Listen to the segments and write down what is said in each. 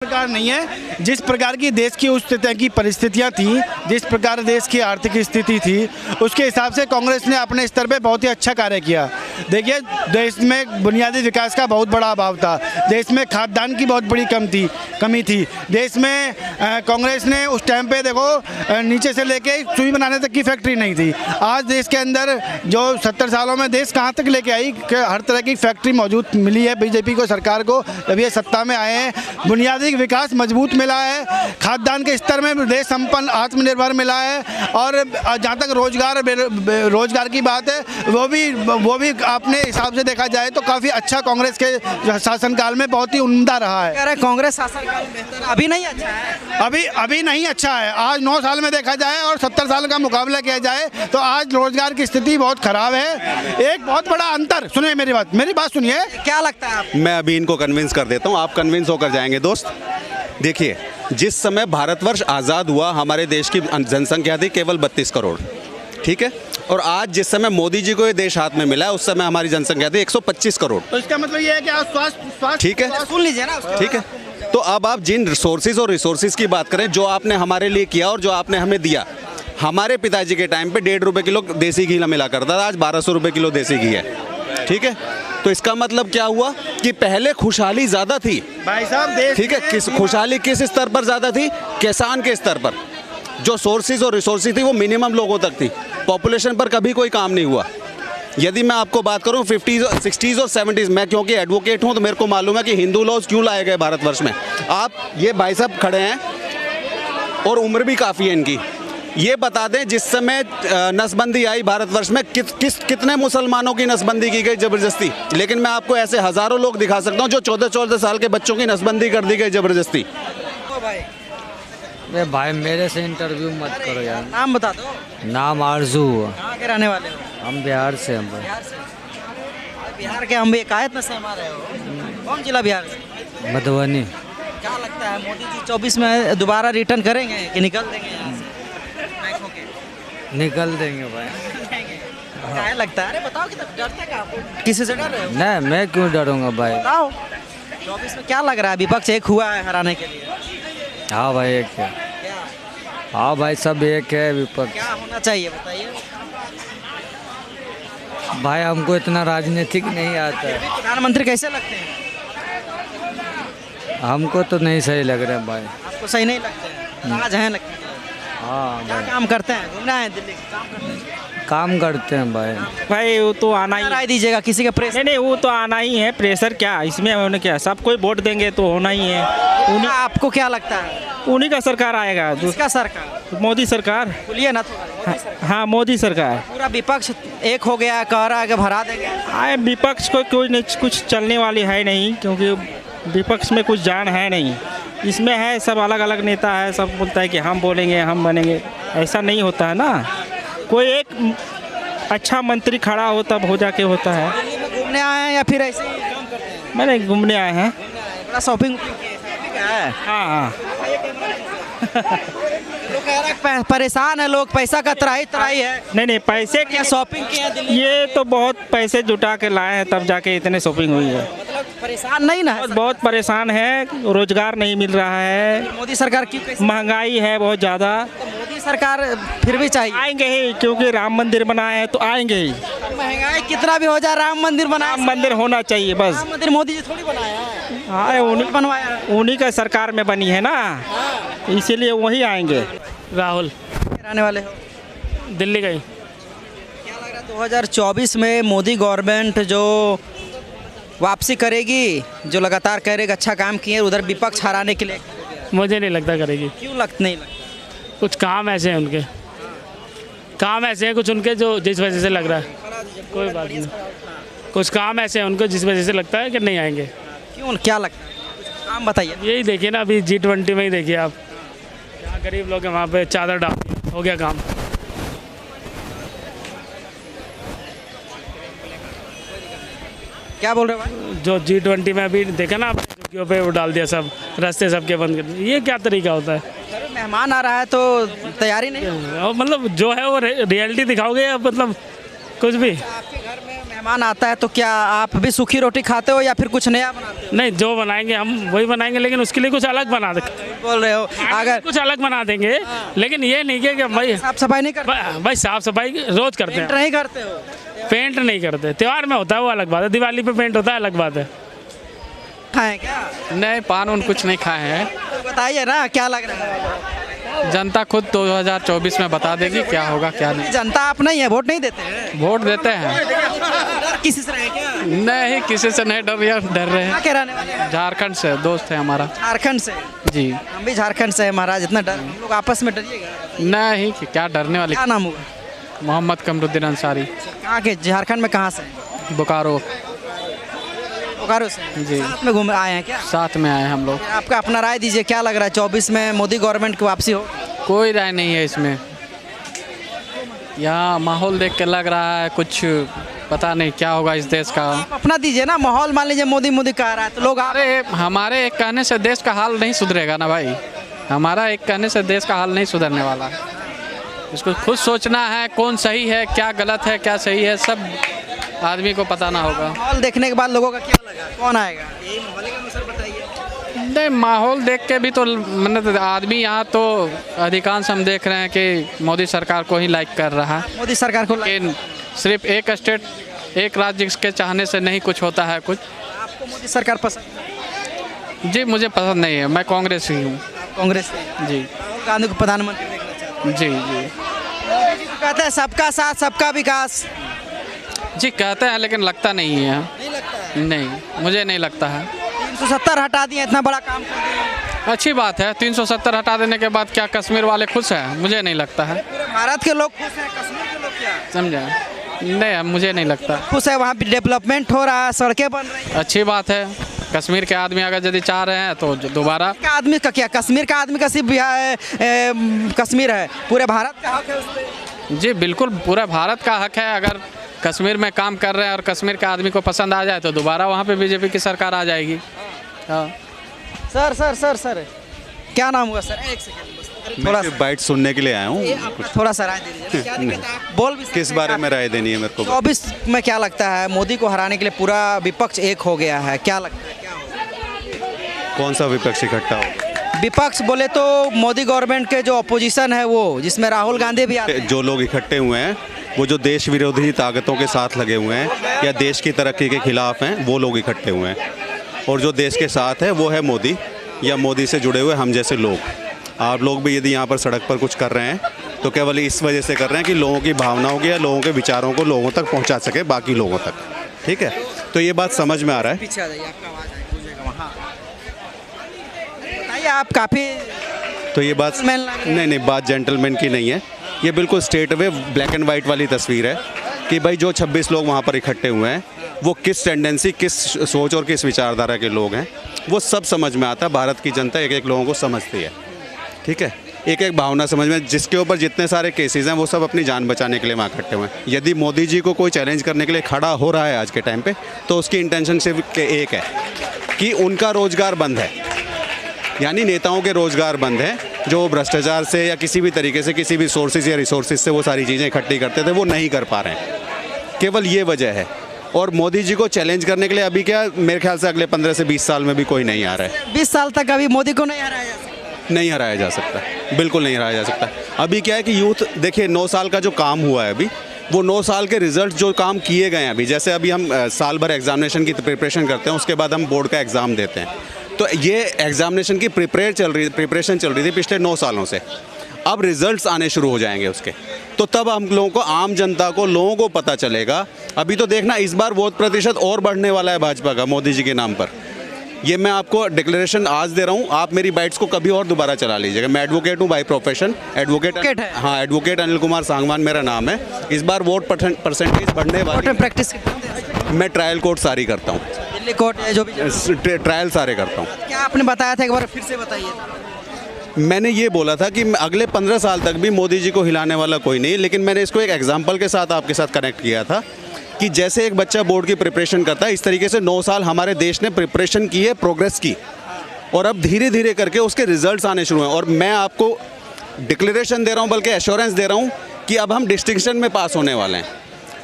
प्रकार नहीं है। जिस प्रकार की देश की उस तरह की परिस्थितियां थी, जिस प्रकार देश की आर्थिक स्थिति थी, उसके हिसाब से कांग्रेस ने अपने स्तर पे बहुत ही अच्छा कार्य किया। देखिए, देश में बुनियादी विकास का बहुत बड़ा अभाव था, देश में खाद्यान्न की बहुत बड़ी कमी थी। देश में कांग्रेस ने उस टाइम पे देखो नीचे से लेके सुई बनाने तक की फैक्ट्री नहीं थी। आज देश के अंदर जो 70 सालों में देश कहाँ तक लेके आई कि हर तरह की फैक्ट्री मौजूद मिली है बीजेपी को, सरकार को, जब ये सत्ता में आए हैं। बुनियादी विकास मजबूत मिला है, खाद्यान्न के स्तर में देश संपन्न आत्मनिर्भर मिला है। और जहाँ तक रोजगार की बात है, वो भी अपने हिसाब से देखा जाए तो काफ़ी अच्छा कांग्रेस के शासनकाल में बहुत ही उम्दा रहा है। कह रहे कांग्रेस शासनकाल में बेहतर, अभी नहीं अच्छा है, अभी नहीं अच्छा है। आज 9 साल में देखा जाए और 70 साल का मुकाबला किया जाए तो आज रोजगार की स्थिति बहुत खराब है। एक बहुत बड़ा अंतर, सुनिए मेरी बात सुनिए। क्या लगता है आपको? मैं अभी इनको कन्विंस कर देता हूँ, आप कन्विंस होकर जाएंगे दोस्त। देखिए, जिस समय भारतवर्ष आज़ाद हुआ, हमारे देश की जनसंख्या थी केवल 32 करोड़, ठीक है। और आज जिस समय मोदी जी को ये देश हाथ में मिला है, उस समय हमारी जनसंख्या थी 125 करोड़। तो इसका मतलब ये है कि आप स्वास्थ्य ठीक है, सुन लीजिए ना, ठीक है। तो अब आप जिन रिसोर्सेज की बात करें, जो आपने हमारे लिए किया और जो आपने हमें दिया। हमारे पिताजी के टाइम पे 1.5 रुपये किलो देसी घी मिला करता था, आज 1200 रुपये किलो देसी घी है, ठीक है। तो इसका मतलब क्या हुआ कि पहले खुशहाली ज़्यादा थी भाई साहब, देश, ठीक है। खुशहाली किस स्तर पर ज़्यादा थी? किसान के स्तर पर। जो सोर्सेज और रिसोर्सेज थी वो मिनिमम लोगों तक थी, पॉपुलेशन पर कभी कोई काम नहीं हुआ। यदि मैं आपको बात करूं 50s, 60s और 70s, मैं क्योंकि एडवोकेट हूं तो मेरे को मालूम है कि हिंदू लॉज क्यों लाए गए भारतवर्ष में। आप ये भाई साहब खड़े हैं और उम्र भी काफ़ी है इनकी, ये बता दें जिस समय नसबंदी आई भारतवर्ष में कितने मुसलमानों की नसबंदी की गई ज़बरदस्ती। लेकिन मैं आपको ऐसे हज़ारों लोग दिखा सकता हूं जो 14-14 साल के बच्चों की नसबंदी कर दी गई ज़बरदस्ती। भाई मेरे से इंटरव्यू मत करो यार। नाम बता दो। नाम आरजू। कहाँ के रहने वाले हो? हम बिहार से हैं भाई। बिहार के हम एकाएत में सहमा रहे हो? कौन जिला बिहार से? मधुबनी। क्या लगता है मोदी जी 24 में दोबारा रिटर्न करेंगे कि निकल देंगे यहाँ से बैंक होके? निकल देंगे भाई। क्या लगता है? अरे बताओ कि डरते क्या आप? किसी से डर रहे हो? नहीं, मैं क्यों डरूंगा भाई। बताओ 24 में क्या लग रहा है? विपक्ष एक हुआ है हराने के लिए। हाँ भाई, एक है। क्या हाँ भाई, सब एक है। विपक्ष क्या होना चाहिए बताइए? भाई हमको इतना राजनीतिक नहीं आता है। प्रधानमंत्री कैसे लगते हैं? हमको तो नहीं सही लग रहा है भाई। आपको सही नहीं लगते हैं? राज हैं लगते हैं। हाँ क्या भाई, काम करते हैं? घूमना है दिल्ली, काम करते हैं? काम करते हैं भाई। भाई वो तो आना ही राय दीजिएगा किसी का प्रेस? नहीं, वो तो आना ही है। प्रेशर क्या इसमें होने, क्या सब कोई वोट देंगे तो होना ही है। आपको क्या लगता है उन्हीं का सरकार आएगा। किसका सरकार? मोदी सरकार। बोलिए ना थोड़ा। हाँ, मोदी सरकार। पूरा विपक्ष एक हो गया, कह रहा है कि भरा देंगे। आए विपक्ष को कोई नहीं, कुछ चलने वाली है नहीं, क्योंकि विपक्ष में कुछ जान है नहीं। इसमें है सब अलग अलग नेता है, सब बोलता है कि हम बोलेंगे हम बनेंगे, ऐसा नहीं होता है ना। कोई एक अच्छा मंत्री खड़ा हो तब हो जाके होता है। दिल्ली में घूमने आए हैं या फिर ऐसे ही काम करते हैं? मैंने घूमने आए हैं। बड़ा शॉपिंग है। हाँ। लोग कह रहे हैं परेशान है लोग, पैसा का त्राही है। नहीं, पैसे क्या शॉपिंग किए हैं दिल्ली? ये तो बहुत पैसे जुटा के लाए हैं तब जाके इतने शॉपिंग हुई है। मतलब परेशान नहीं ना है? बहुत परेशान है, रोजगार नहीं मिल रहा है, मोदी सरकार क्यों कैसे? महंगाई है बहुत ज़्यादा। तो मोदी सरकार फिर भी चाहिए। आएंगे ही, क्योंकि राम मंदिर बनाए हैं तो आएंगे ही। महंगाई कितना भी हो जाए, राम मंदिर बनाया। राम मंदिर होना चाहिए बस। राम मंदिर मोदी जी थोड़ी बनाया है, हाँ, उन्हीं बनवाया। उन्हीं का सरकार में बनी है ना, इसीलिए वही आएंगे। राहुल। रहने वाले हो? दिल्ली गई। क्या लग रहा है 2024 में मोदी गवर्नमेंट जो वापसी करेगी, जो लगातार कह रहे अच्छा काम किए, उधर विपक्ष हराने के लिए? मुझे नहीं लगता करेगी। क्यों नहीं लगता? कुछ काम ऐसे हैं उनके, काम ऐसे हैं कुछ उनके जो जिस वजह से लग रहा है। कोई बात नहीं, कुछ काम ऐसे हैं उनको जिस वजह से लगता है कि नहीं आएंगे। क्यों, क्या लगता है? काम बताइए। यही देखिए ना, अभी G20 में ही देखिए आप, जहाँ गरीब लोग हैं वहाँ पे चादर डाल दिया, हो गया काम। क्या बोल रहे हो भाई? जो G20 में अभी देखा ना आपने, झुग्गियों पे वो डाल दिया, सब रास्ते सबके बंद कर दिए। ये क्या तरीका होता है? मेहमान आ रहा है तो तैयारी नहीं? और मतलब जो है वो रियलिटी दिखाओगे या मतलब कुछ भी? आपके घर में मेहमान आता है तो क्या आप भी सूखी रोटी खाते हो या फिर कुछ नया बनाते हो? नहीं, जो बनाएंगे हम वही बनाएंगे, लेकिन उसके लिए कुछ अलग बना देंगे। बोल रहे हो अगर कुछ अलग बना देंगे, लेकिन ये नहीं कि भाई साफ सफाई नहीं करते, भाई साफ सफाई रोज करते पेंट हैं। नहीं करते हो? पेंट नहीं करते, त्योहार में होता है वो अलग बात है, दिवाली पे पेंट होता है अलग बात है। खाए क्या? नहीं, पान उन कुछ नहीं खाए हैं। तो बताइए ना क्या लग रहा है? जनता खुद 2024 में बता देगी क्या होगा क्या नहीं। जनता आप नहीं है, वोट नहीं देते हैं? वोट देते हैं। डर किसी से रहे क्या? नहीं, किसी से नहीं डर रहे हैं। कहाँ के रहने वाले हैं? झारखंड से दोस्त है हमारा। झारखंड से? जी हम भी झारखंड से हैं महाराज, इतना डर हम लोग आपस में डरिएगा। नहीं, क्या डरने वाली। क्या नाम हुआ? मोहम्मद कमरुद्दीन अंसारी, कहाँ के? झारखंड में कहाँ से? बोकारो। बोकारो से? जी। साथ में घूम आए हैं क्या? साथ में आए हम लोग। आपका अपना राय दीजिए, क्या लग रहा है 24 में मोदी गवर्नमेंट की वापसी हो? कोई राय नहीं है इसमें। यहाँ माहौल देख के लग रहा है कुछ पता नहीं क्या होगा इस देश का। आप अपना दीजिए ना माहौल, मान लीजिए मोदी मोदी कह रहा है तो लोग अरे हमारे एक कहने से देश का हाल नहीं सुधरेगा ना भाई। हमारा एक कहने से देश का हाल नहीं सुधरने वाला है। इसको खुद सोचना है कौन सही है, क्या गलत है, क्या सही है, सब आदमी को पता ना होगा। माहौल देखने के बाद लोगों का क्या लगा, कौन आएगा? यही माहौल के अनुसार बताइए। नहीं, माहौल देख के भी तो मतलब आदमी यहाँ तो अधिकांश हम देख रहे हैं कि मोदी सरकार को ही लाइक कर रहा है। मोदी सरकार को लेकिन सिर्फ एक स्टेट, एक राज्य के चाहने से नहीं कुछ होता है कुछ। आपको मोदी सरकार पसंद? जी मुझे पसंद नहीं है, मैं कांग्रेस ही हूँ। कांग्रेस से? जी। राहुल गांधी को प्रधानमंत्री देखना चाहते जी जी हैं? कहते हैं सबका साथ सबका विकास। जी कहते हैं, लेकिन लगता नहीं है। नहीं लगता है? नहीं, मुझे नहीं लगता है। 370 हटा दिए, इतना बड़ा काम कर दिया। अच्छी बात है। 370 हटा देने के बाद क्या कश्मीर वाले खुश हैं? मुझे नहीं लगता है। पूरे भारत के लोग खुश हैं, कश्मीर के लोग क्या समझा? नहीं, मुझे नहीं लगता। खुश है? वहाँ पे डेवलपमेंट हो रहा है, सड़कें बन रही हैं। अच्छी बात है। कश्मीर के आदमी अगर यदि चाह रहे हैं तो दोबारा। का आदमी का क्या? कश्मीर का आदमी का सिर्फ कश्मीर है, पूरे भारत का हक है उस पे। जी बिल्कुल, पूरा भारत का हक है। अगर कश्मीर में काम कर रहे हैं और कश्मीर के आदमी को पसंद आ जाए तो दोबारा वहाँ पे बीजेपी की सरकार आ जाएगी। हाँ सर सर सर सर क्या नाम हुआ सर? एक सेकंड बस, थोड़ा सा बाइट सुनने के लिए आया हूँ। थोड़ा सा राय दे दीजिए। क्या दिक्कत है? आप बोल भी सकते किस हैं। बारे में राय देनी है मेरे को? 24 में क्या लगता है मोदी को हराने के लिए पूरा विपक्ष एक हो गया है, क्या लगता है क्या होगा? कौन सा विपक्ष इकट्ठा हो? विपक्ष बोले तो मोदी गवर्नमेंट के जो अपोजिशन है वो, जिसमें राहुल गांधी भी आते हैं। जो लोग इकट्ठे हुए हैं वो जो देश विरोधी ताकतों के साथ लगे हुए हैं या देश की तरक्की के खिलाफ हैं, वो लोग इकट्ठे हुए हैं। और जो देश के साथ है वो है मोदी या मोदी से जुड़े हुए हम जैसे लोग। आप लोग भी यदि यहाँ पर सड़क पर कुछ कर रहे हैं तो केवल इस वजह से कर रहे हैं कि लोगों की भावनाओं की या लोगों के विचारों को लोगों तक पहुँचा सके, बाकी लोगों तक। ठीक है, तो ये बात समझ में आ रहा है। पीछे आ जाइए, आपका आवाज़ आएगा, गूंजेगा वहाँ। बताइए, आप काफ़ी तो ये बात नहीं, बात जेंटलमैन की नहीं है। ये बिल्कुल straight way black and white वाली तस्वीर है कि भाई जो 26 लोग वहाँ पर इकट्ठे हुए हैं वो किस टेंडेंसी, किस सोच और किस विचारधारा के लोग हैं, वो सब समझ में आता है। भारत की जनता एक एक लोगों को समझती है। ठीक है, एक एक भावना समझ में, जिसके ऊपर जितने सारे केसेस हैं वो सब अपनी जान बचाने के लिए वहाँ इकट्ठे हुए हैं। यदि मोदी जी को कोई चैलेंज करने के लिए खड़ा हो रहा है आज के टाइम पे, तो उसकी इंटेंशन सिर्फ एक है कि उनका रोजगार बंद है, यानी नेताओं के रोजगार बंद है। जो भ्रष्टाचार से या किसी भी तरीके से किसी भी सोर्सेज या रिसोर्सेज से वो सारी चीज़ें इकट्ठी करते थे, वो नहीं कर पा रहे हैं। केवल ये वजह है। और मोदी जी को चैलेंज करने के लिए अभी क्या, मेरे ख्याल से अगले 15 से 20 साल में भी कोई नहीं आ रहा है। 20 साल तक अभी मोदी को नहीं हराया जा सकता? नहीं हराया जा सकता, बिल्कुल नहीं हराया जा सकता। अभी क्या है कि यूथ देखिए, 9 साल का जो काम हुआ है अभी, वो 9 साल के रिजल्ट जो काम किए गए हैं अभी, जैसे अभी हम साल भर एग्जामिनेशन की प्रिपरेशन करते हैं, उसके बाद हम बोर्ड का एग्ज़ाम देते हैं, तो ये एग्जामिनेशन की प्रिपरेशन चल रही थी पिछले 9 सालों से। अब रिजल्ट्स आने शुरू हो जाएंगे उसके, तो तब हम लोगों को, आम जनता को, लोगों को पता चलेगा। अभी तो देखना, इस बार वोट प्रतिशत और बढ़ने वाला है भाजपा का मोदी जी के नाम पर। ये मैं आपको डिक्लेरेशन आज दे रहा हूँ, आप मेरी बाइट्स को कभी और दोबारा चला लीजिएगा। मैं एडवोकेट हूँ बाय प्रोफेशन, एडवोकेट है। हाँ, एडवोकेट अनिल कुमार सांगवान मेरा नाम है। इस बार वोट परसेंटेज बढ़ने वाली है। प्रैक्टिस मैं ट्रायल कोर्ट सारी करता हूँ, दिल्ली कोर्ट है जो भी ट्रायल सारे करता हूँ। क्या आपने बताया था, एक बार फिर से बताइए। मैंने ये बोला था कि अगले 15 साल तक भी मोदी जी को हिलाने वाला कोई नहीं, लेकिन मैंने इसको एक एग्जाम्पल के साथ आपके साथ कनेक्ट किया था कि जैसे एक बच्चा बोर्ड की प्रिपरेशन करता है, इस तरीके से 9 साल हमारे देश ने प्रिपरेशन की है, प्रोग्रेस की, और अब धीरे धीरे करके उसके रिजल्ट्स आने शुरू हैं। और मैं आपको डिक्लेरेशन दे रहा हूँ, बल्कि एश्योरेंस दे रहा हूँ कि अब हम डिस्टिंक्शन में पास होने वाले हैं।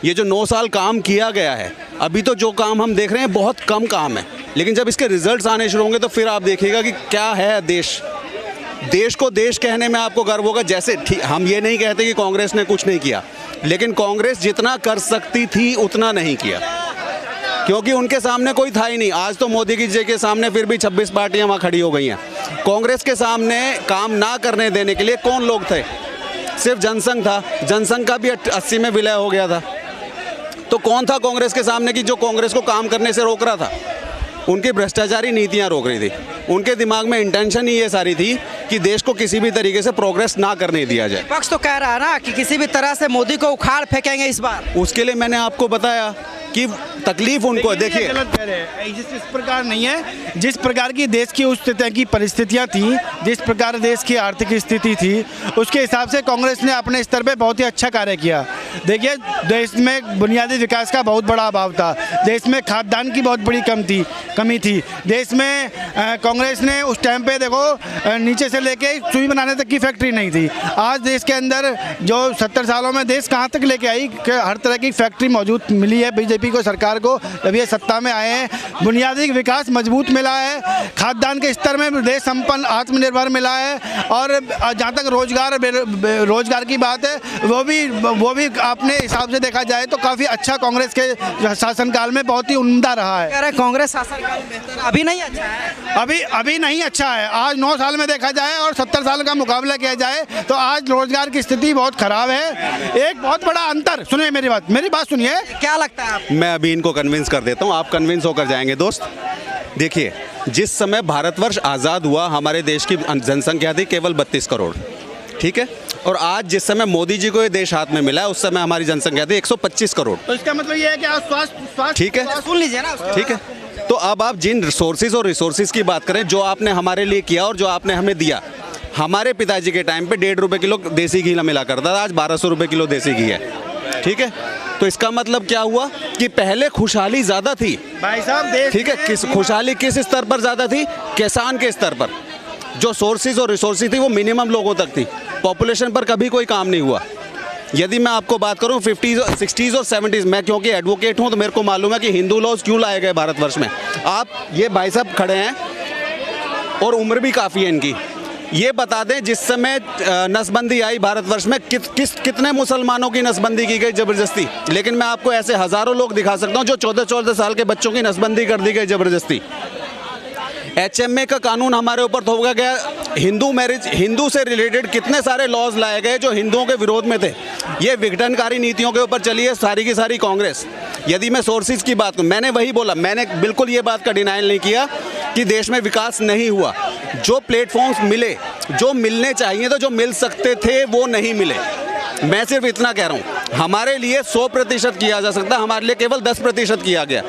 ये जो 9 साल काम किया गया है, अभी तो जो काम हम देख रहे हैं बहुत कम काम है, लेकिन जब इसके रिजल्ट्स आने शुरू होंगे तो फिर आप देखिएगा कि क्या है देश। देश को देश कहने में आपको गर्व होगा। जैसे हम ये नहीं कहते कि कांग्रेस ने कुछ नहीं किया, लेकिन कांग्रेस जितना कर सकती थी उतना नहीं किया, क्योंकि उनके सामने कोई था ही नहीं। आज तो मोदी जी के सामने फिर भी 26 पार्टियां वहाँ खड़ी हो गई हैं। कांग्रेस के सामने काम ना करने देने के लिए कौन लोग थे? सिर्फ जनसंघ था। जनसंघ का भी 80 में विलय हो गया था। तो कौन था कांग्रेस के सामने कि जो कांग्रेस को काम करने से रोक रहा था? उनकी भ्रष्टाचारी नीतियां रोक रही थी। उनके दिमाग में इंटेंशन ही ये सारी थी कि देश को किसी भी तरीके से प्रोग्रेस ना करने दिया जाए। विपक्ष तो कह रहा है ना कि किसी भी तरह से मोदी को उखाड़ फेंकेंगे इस बार। उसके लिए मैंने आपको बताया कि तकलीफ उनको है। देखिए, गलत कह रहे हैं। इस प्रकार नहीं है। जिस प्रकार की देश की उस तरह की परिस्थितियां थी, जिस प्रकार देश की आर्थिक स्थिति थी, उसके हिसाब से कांग्रेस ने अपने स्तर पे बहुत ही अच्छा कार्य किया। देखिए, देश में बुनियादी विकास का बहुत बड़ा अभाव था। देश में खाद्यान्न की बहुत बड़ी कमी थी। देश में कांग्रेस ने उस टाइम पे देखो नीचे से लेके सुई बनाने तक की फैक्ट्री नहीं थी। आज देश के अंदर जो 70 सालों में देश कहाँ तक लेके आई कि हर तरह की फैक्ट्री मौजूद मिली है बीजेपी को, सरकार को, जब ये सत्ता में आए हैं। बुनियादी विकास मजबूत मिला है। खाद्यान्न के स्तर में देश संपन्न आत्मनिर्भर मिला है। और जहाँ तक रोजगार की बात है, वो भी अपने हिसाब से देखा जाए तो काफ़ी अच्छा कांग्रेस के शासनकाल में बहुत ही उम्दा रहा है। कह रहे हैं कांग्रेस शासनकाल में बेहतर, अभी नहीं अच्छा है। अभी नहीं अच्छा है। आज 9 साल में देखा जाए और 70 साल का मुकाबला किया जाए तो आज रोजगार की स्थिति बहुत खराब है। एक बहुत बड़ा अंतर, सुनिए मेरी बात सुनिए। क्या लगता है आपको? मैं अभी इनको कन्विंस कर देता हूँ, आप कन्विंस होकर जाएंगे दोस्त। देखिए, जिस समय भारतवर्ष आज़ाद हुआ, हमारे देश की जनसंख्या थी केवल 32 करोड़, ठीक है? और आज जिस समय मोदी जी को ये देश हाथ में मिला है, उस समय हमारी जनसंख्या थी 125 करोड़। तो इसका मतलब ये है कि आज स्वास्थ्य ठीक है, सुन लीजिए ना। ठीक है। तो अब आप जिन रिसोर्सेज की बात करें, जो आपने हमारे लिए किया और जो आपने हमें दिया। हमारे पिताजी के टाइम पे 1.5 रुपये किलो देसी घी मिला करता था, आज 1200 रुपये किलो देसी घी है, ठीक है? तो इसका मतलब क्या हुआ कि पहले खुशहाली ज़्यादा थी भाई साहब देश, ठीक है? खुशहाली किस स्तर पर ज़्यादा थी? किसान के स्तर पर। जो सोर्सेज और रिसोर्सेज थी वो मिनिमम लोगों तक थी। पॉपुलेशन पर कभी कोई काम नहीं हुआ। यदि मैं आपको बात करूं 50s, 60s और 70s, मैं क्योंकि एडवोकेट हूं तो मेरे को मालूम है कि हिंदू लॉज क्यों लाए गए भारतवर्ष में। आप ये भाई साहब खड़े हैं और उम्र भी काफ़ी है इनकी। ये बता दें, जिस समय नसबंदी आई भारतवर्ष में कितने मुसलमानों की नसबंदी की गई ज़बरदस्ती। लेकिन मैं आपको ऐसे हज़ारों लोग दिखा सकता हूँ जो 14-14 साल के बच्चों की नसबंदी कर दी गई ज़बरदस्ती। HMA का कानून हमारे ऊपर थोपा गया। हिंदू मैरिज, हिंदू से रिलेटेड कितने सारे लॉज लाए गए जो हिंदुओं के विरोध में थे। ये विघटनकारी नीतियों के ऊपर चली है सारी की सारी कांग्रेस। यदि मैं सोर्सेज की बात करूँ, मैंने वही बोला, मैंने बिल्कुल ये बात का डिनाइल नहीं किया कि देश में विकास नहीं हुआ। जो प्लेटफॉर्म्स मिले, जो मिलने चाहिए तो जो मिल सकते थे वो नहीं मिले। मैं सिर्फ इतना कह रहा हूँ, हमारे लिए 100% किया जा सकता, हमारे लिए केवल 10% किया गया।